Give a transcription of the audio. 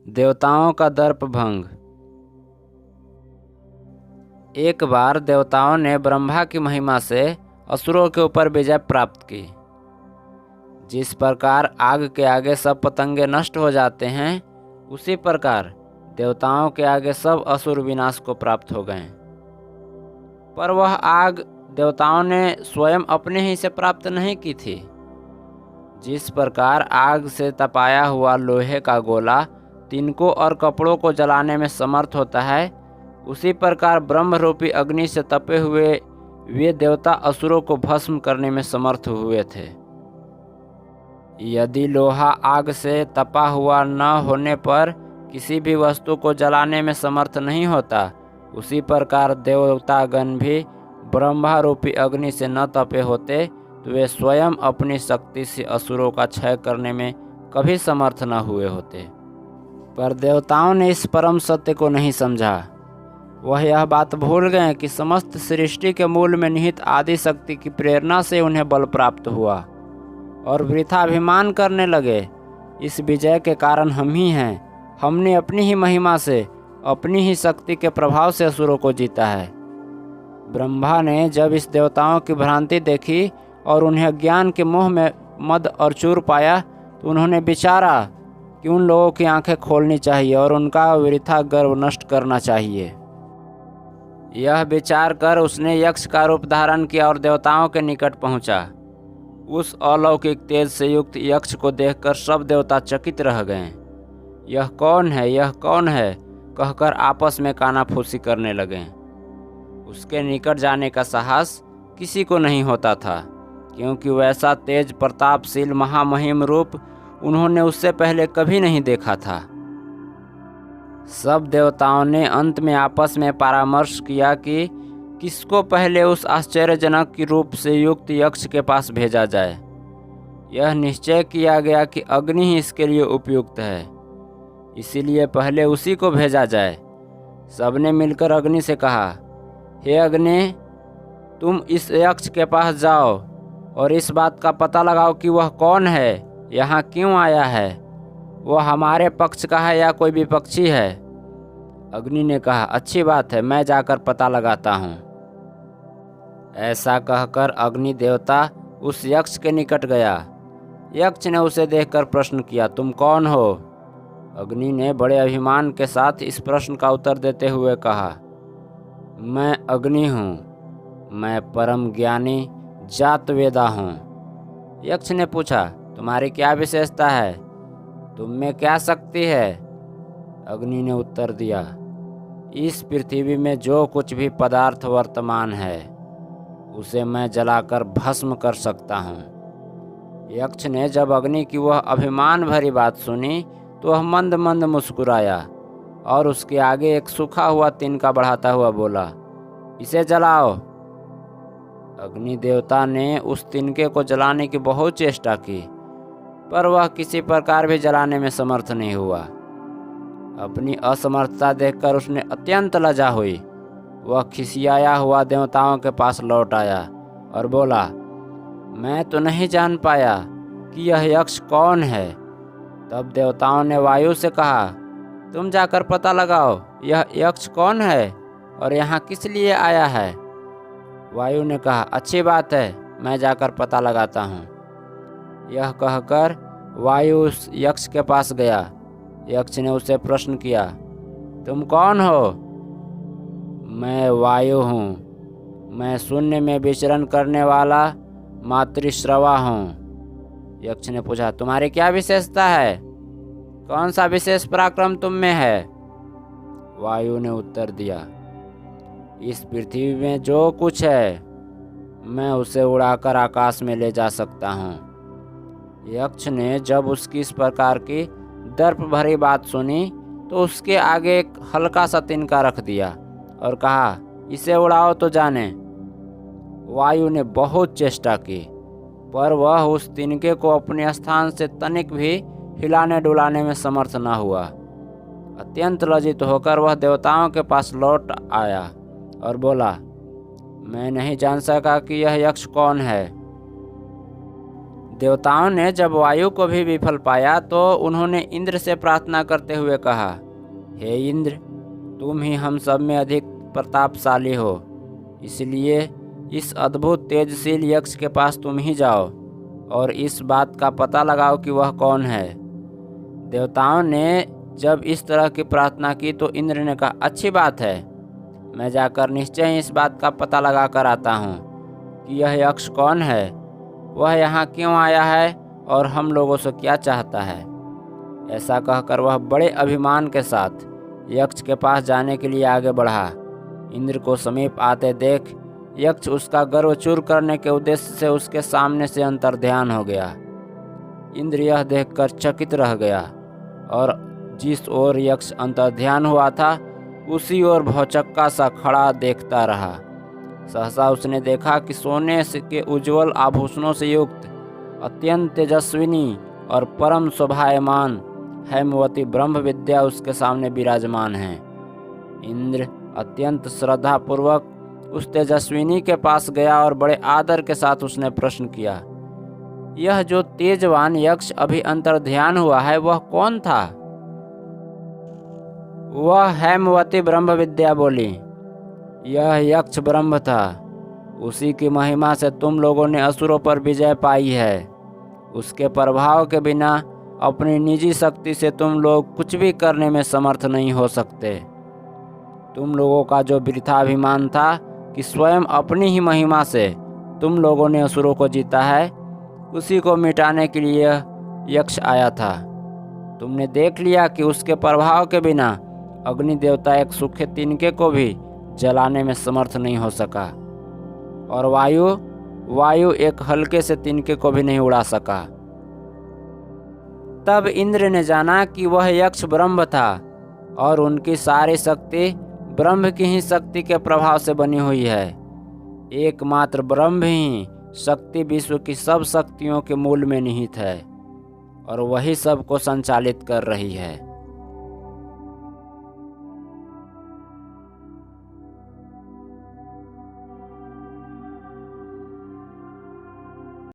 देवताओं का दर्प भंग। एक बार देवताओं ने ब्रह्मा की महिमा से असुरों के ऊपर विजय प्राप्त की। जिस प्रकार आग के आगे सब पतंगे नष्ट हो जाते हैं, उसी प्रकार देवताओं के आगे सब असुर विनाश को प्राप्त हो गए। पर वह आग देवताओं ने स्वयं अपने ही से प्राप्त नहीं की थी। जिस प्रकार आग से तपाया हुआ लोहे का गोला तिनकों और कपड़ों को जलाने में समर्थ होता है, उसी प्रकार ब्रह्म रूपी अग्नि से तपे हुए वे देवता असुरों को भस्म करने में समर्थ हुए थे। यदि लोहा आग से तपा हुआ न होने पर किसी भी वस्तु को जलाने में समर्थ नहीं होता, उसी प्रकार देवतागण भी ब्रह्मा रूपी अग्नि से न तपे होते तो वे स्वयं अपनी शक्ति से असुरों का क्षय करने में कभी समर्थ न हुए होते। पर देवताओं ने इस परम सत्य को नहीं समझा। वह यह बात भूल गए कि समस्त सृष्टि के मूल में निहित आदि शक्ति की प्रेरणा से उन्हें बल प्राप्त हुआ, और वृथा अभिमान करने लगे। इस विजय के कारण हम ही हैं। हमने अपनी ही महिमा से, अपनी ही शक्ति के प्रभाव से असुरों को जीता है। ब्रह्मा ने जब इस देवताओं की भ्रांति देखी और उन्हें अज्ञान के मोह में मद और चूर पाया, तो उन्होंने विचारा कि उन लोगों की आंखें खोलनी चाहिए और उनका वृथा गर्व नष्ट करना चाहिए। यह विचार कर उसने यक्ष का रूप धारण किया और देवताओं के निकट पहुंचा। उस अलौकिक तेज से युक्त यक्ष को देखकर सब देवता चकित रह गए। यह कौन है, यह कौन है कहकर आपस में कानाफूसी करने लगे। उसके निकट जाने का साहस किसी को नहीं होता था, क्योंकि वैसा तेज प्रतापशील महामहिम रूप उन्होंने उससे पहले कभी नहीं देखा था। सब देवताओं ने अंत में आपस में परामर्श किया कि किसको पहले उस आश्चर्यजनक रूप से युक्त यक्ष के पास भेजा जाए। यह निश्चय किया गया कि अग्नि ही इसके लिए उपयुक्त है, इसीलिए पहले उसी को भेजा जाए। सबने मिलकर अग्नि से कहा, हे अग्नि, तुम इस यक्ष के पास जाओ और इस बात का पता लगाओ कि वह कौन है, यहाँ क्यों आया है, वह हमारे पक्ष का है या कोई विपक्षी है। अग्नि ने कहा, अच्छी बात है, मैं जाकर पता लगाता हूँ। ऐसा कहकर अग्नि देवता उस यक्ष के निकट गया। यक्ष ने उसे देखकर प्रश्न किया, तुम कौन हो? अग्नि ने बड़े अभिमान के साथ इस प्रश्न का उत्तर देते हुए कहा, मैं अग्नि हूँ, मैं परम ज्ञानी जातवेदा हूँ। यक्ष ने पूछा, तुम्हारी क्या विशेषता है, तुम में क्या शक्ति है? अग्नि ने उत्तर दिया, इस पृथ्वी में जो कुछ भी पदार्थ वर्तमान है उसे मैं जलाकर भस्म कर सकता हूँ। यक्ष ने जब अग्नि की वह अभिमान भरी बात सुनी तो वह मंद मंद मुस्कुराया और उसके आगे एक सूखा हुआ तिनका बढ़ाता हुआ बोला, इसे जलाओ। अग्नि देवता ने उस तिनके को जलाने की बहुत चेष्टा की, पर वह किसी प्रकार भी जलाने में समर्थ नहीं हुआ। अपनी असमर्थता देखकर उसने अत्यंत लज्जा हुई। वह खिसियाया हुआ देवताओं के पास लौट आया और बोला, मैं तो नहीं जान पाया कि यह यक्ष कौन है। तब देवताओं ने वायु से कहा, तुम जाकर पता लगाओ यह यक्ष कौन है और यहाँ किस लिए आया है। वायु ने कहा, अच्छी बात है, मैं जाकर पता लगाता हूँ। यह कहकर वायु उस यक्ष के पास गया। यक्ष ने उसे प्रश्न किया, तुम कौन हो? मैं वायु हूँ, मैं शून्य में विचरण करने वाला मातृश्रवा हूँ। यक्ष ने पूछा, तुम्हारी क्या विशेषता है, कौन सा विशेष पराक्रम तुम में है? वायु ने उत्तर दिया, इस पृथ्वी में जो कुछ है मैं उसे उड़ाकर आकाश में ले जा सकता हूँ। यक्ष ने जब उसकी इस प्रकार की दर्प भरी बात सुनी तो उसके आगे एक हल्का सा तिनका रख दिया और कहा, इसे उड़ाओ तो जाने। वायु ने बहुत चेष्टा की, पर वह उस तिनके को अपने स्थान से तनिक भी हिलाने डुलाने में समर्थ न हुआ। अत्यंत लज्जित होकर वह देवताओं के पास लौट आया और बोला, मैं नहीं जान सका कि यह यक्ष कौन है। देवताओं ने जब वायु को भी विफल पाया तो उन्होंने इंद्र से प्रार्थना करते हुए कहा, हे इंद्र, तुम ही हम सब में अधिक प्रतापशाली हो, इसलिए इस अद्भुत तेजशील यक्ष के पास तुम ही जाओ और इस बात का पता लगाओ कि वह कौन है। देवताओं ने जब इस तरह की प्रार्थना की तो इंद्र ने कहा, अच्छी बात है, मैं जाकर निश्चय इस बात का पता लगा कर आता हूँ कि यह यक्ष कौन है, वह यहाँ क्यों आया है और हम लोगों से क्या चाहता है। ऐसा कहकर वह बड़े अभिमान के साथ यक्ष के पास जाने के लिए आगे बढ़ा। इंद्र को समीप आते देख यक्ष उसका गर्व चूर करने के उद्देश्य से उसके सामने से अंतर्ध्यान हो गया। इंद्र यह देखकर चकित रह गया और जिस ओर यक्ष अंतर्ध्यान हुआ था उसी ओर भौचक्का सा खड़ा देखता रहा। सहसा उसने देखा कि सोने के उज्जवल आभूषणों से युक्त अत्यंत तेजस्विनी और परम शोभायमान हेमवती ब्रह्म विद्या उसके सामने विराजमान है। इंद्र अत्यंत श्रद्धापूर्वक उस तेजस्विनी के पास गया और बड़े आदर के साथ उसने प्रश्न किया, यह जो तेजवान यक्ष अभी अंतर्ध्यान हुआ है वह कौन था? वह हेमवती ब्रह्म विद्या बोली, यह यक्ष ब्रह्म था, उसी की महिमा से तुम लोगों ने असुरों पर विजय पाई है। उसके प्रभाव के बिना अपनी निजी शक्ति से तुम लोग कुछ भी करने में समर्थ नहीं हो सकते। तुम लोगों का जो वृथाभिमान था कि स्वयं अपनी ही महिमा से तुम लोगों ने असुरों को जीता है, उसी को मिटाने के लिए यक्ष आया था। तुमने देख लिया कि उसके प्रभाव के बिना अग्नि देवता एक सूखे तिनके को भी जलाने में समर्थ नहीं हो सका और वायु एक हल्के से तिनके को भी नहीं उड़ा सका। तब इंद्र ने जाना कि वह यक्ष ब्रह्म था और उनकी सारी शक्ति ब्रह्म की ही शक्ति के प्रभाव से बनी हुई है। एकमात्र ब्रह्म ही शक्ति विश्व की सब शक्तियों के मूल में निहित है और वही सबको संचालित कर रही है।